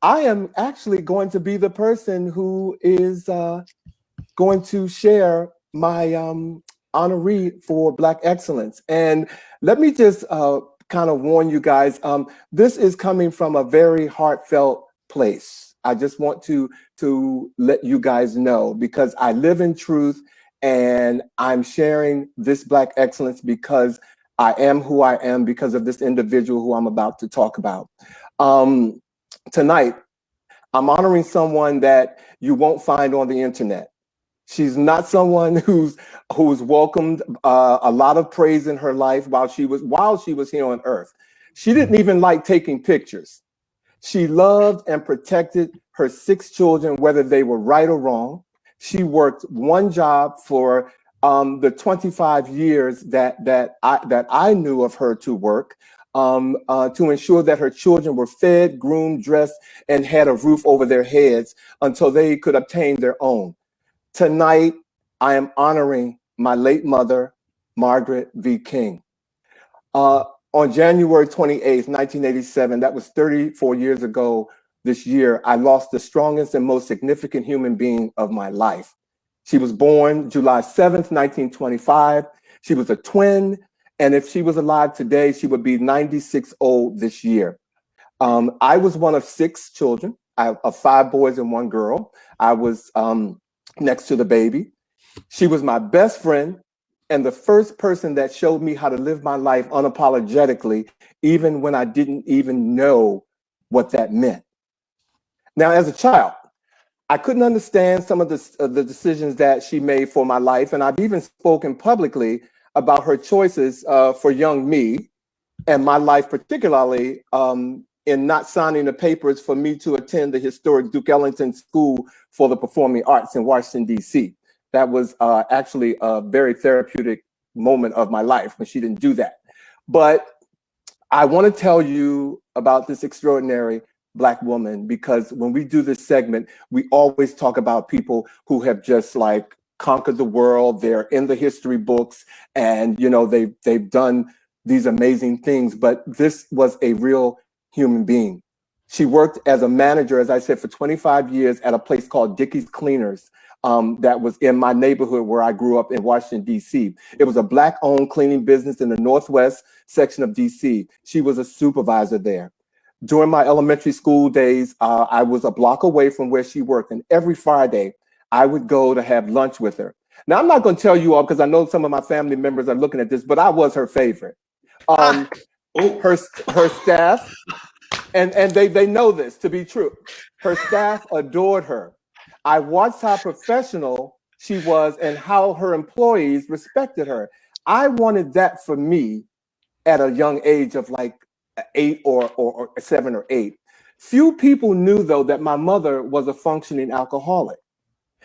I am actually going to be the person who is going to share my honoree for Black Excellence. And let me just kind of warn you guys, this is coming from a very heartfelt place. I just want to let you guys know because I live in truth and I'm sharing this Black Excellence because I am who I am because of this individual who I'm about to talk about. Um, Tonight, I'm honoring someone that you won't find on the internet. She's not someone who's welcomed a lot of praise in her life while she was here on earth. She didn't even like taking pictures. She loved and protected her 6 children, whether they were right or wrong. She worked one job for the 25 years that I knew of her to work to ensure that her children were fed, groomed, dressed, and had a roof over their heads until they could obtain their own. Tonight, I am honoring my late mother, Margaret V. King. On January 28th, 1987, that was 34 years ago this year, I lost the strongest and most significant human being of my life. She was born July 7th, 1925. She was a twin, and if she was alive today, she would be 96 old this year. I was one of 6 children, of 5 boys and 1 girl. I was next to the baby. She was my best friend and the first person that showed me how to live my life unapologetically, even when I didn't even know what that meant. Now, as a child, I couldn't understand some of the decisions that she made for my life, and I've even spoken publicly about her choices for young me and my life, particularly in not signing the papers for me to attend the historic Duke Ellington School for the Performing Arts in Washington, D.C. That was actually a very therapeutic moment of my life when she didn't do that. But I want to tell you about this extraordinary Black woman because when we do this segment, we always talk about people who have just like conquered the world. They're in the history books, and you know they've done these amazing things. But this was a real human being. She worked as a manager, as I said, for 25 years at a place called Dickey's Cleaners. That was in my neighborhood where I grew up in Washington, D.C. It was a Black-owned cleaning business in the Northwest section of D.C. She was a supervisor there. During my elementary school days, I was a block away from where she worked, and every Friday, I would go to have lunch with her. Now, I'm not going to tell you all because I know some of my family members are looking at this, but I was her favorite. Her staff, and they know this to be true. Her staff adored her. I watched how professional she was and how her employees respected her. I wanted that for me at a young age of like 8 or 7 or 8. Few people knew, though, that my mother was a functioning alcoholic.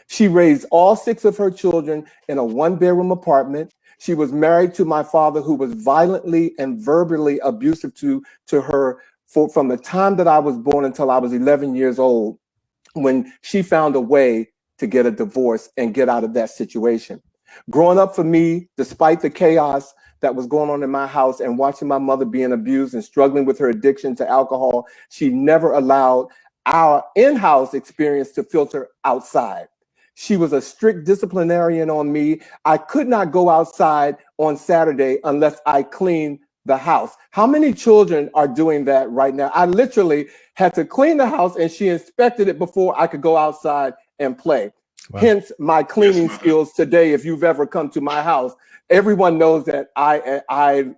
She raised all 6 of her children in a 1-bedroom apartment. She was married to my father, who was violently and verbally abusive to her from the time that I was born until I was 11 years old, when she found a way to get a divorce and get out of that situation. Growing up for me, despite the chaos that was going on in my house and watching my mother being abused and struggling with her addiction to alcohol, she never allowed our in-house experience to filter outside. She was a strict disciplinarian on me. I could not go outside on Saturday unless I cleaned the house. How many children are doing that right now? I literally had to clean the house and she inspected it before I could go outside and play. Wow. Hence my cleaning skills today. If you've ever come to my house, everyone knows that I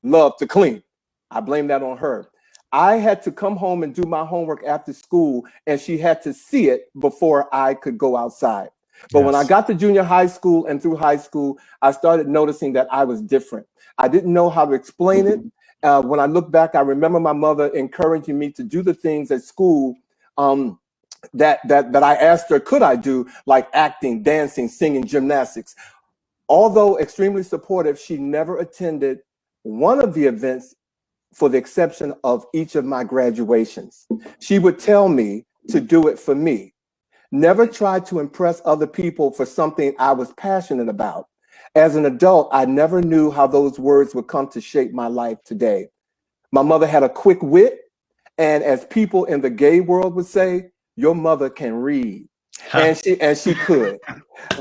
love to clean. I blame that on her. I had to come home and do my homework after school, and she had to see it before I could go outside. But yes, when I got to junior high school and through high school, I started noticing that I was different. I didn't know how to explain it. When I look back, I remember my mother encouraging me to do the things at school that I asked her, could I do, like acting, dancing, singing, gymnastics. Although extremely supportive, she never attended one of the events for the exception of each of my graduations. She would tell me to do it for me. Never tried to impress other people for something I was passionate about. As an adult, I never knew how those words would come to shape my life today. My mother had a quick wit And as people in the gay world would say, your mother can read. And she could.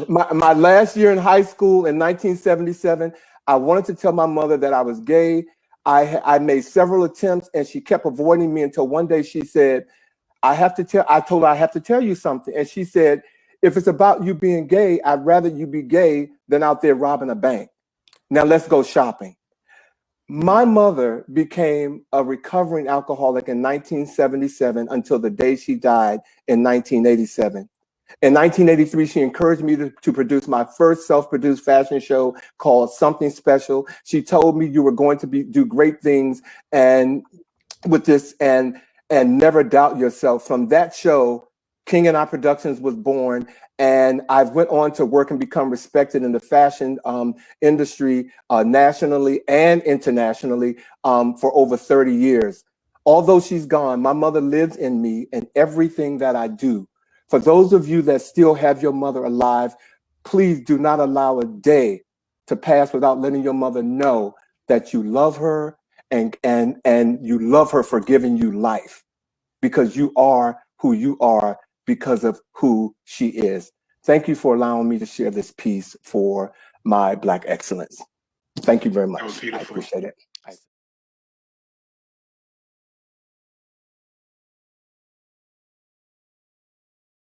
My last year in high school in 1977, I wanted to tell my mother that I was gay. I made several attempts and she kept avoiding me until one day she said, I told her I have to tell you something. And she said, if it's about you being gay, I'd rather you be gay than out there robbing a bank. Now let's go shopping. My mother became a recovering alcoholic in 1977 until the day she died in 1987. In 1983, she encouraged me to produce my first self-produced fashion show called Something Special. She told me you were going to do great things and with this and never doubt yourself. From that show, King and I Productions was born, and I went on to work and become respected in the fashion industry nationally and internationally for over 30 years. Although she's gone, my mother lives in me and everything that I do. For those of you that still have your mother alive, please do not allow a day to pass without letting your mother know that you love her and you love her for giving you life, because you are who you are because of who she is. Thank you for allowing me to share this piece for my Black excellence. Thank you very much. That was beautiful. I appreciate it.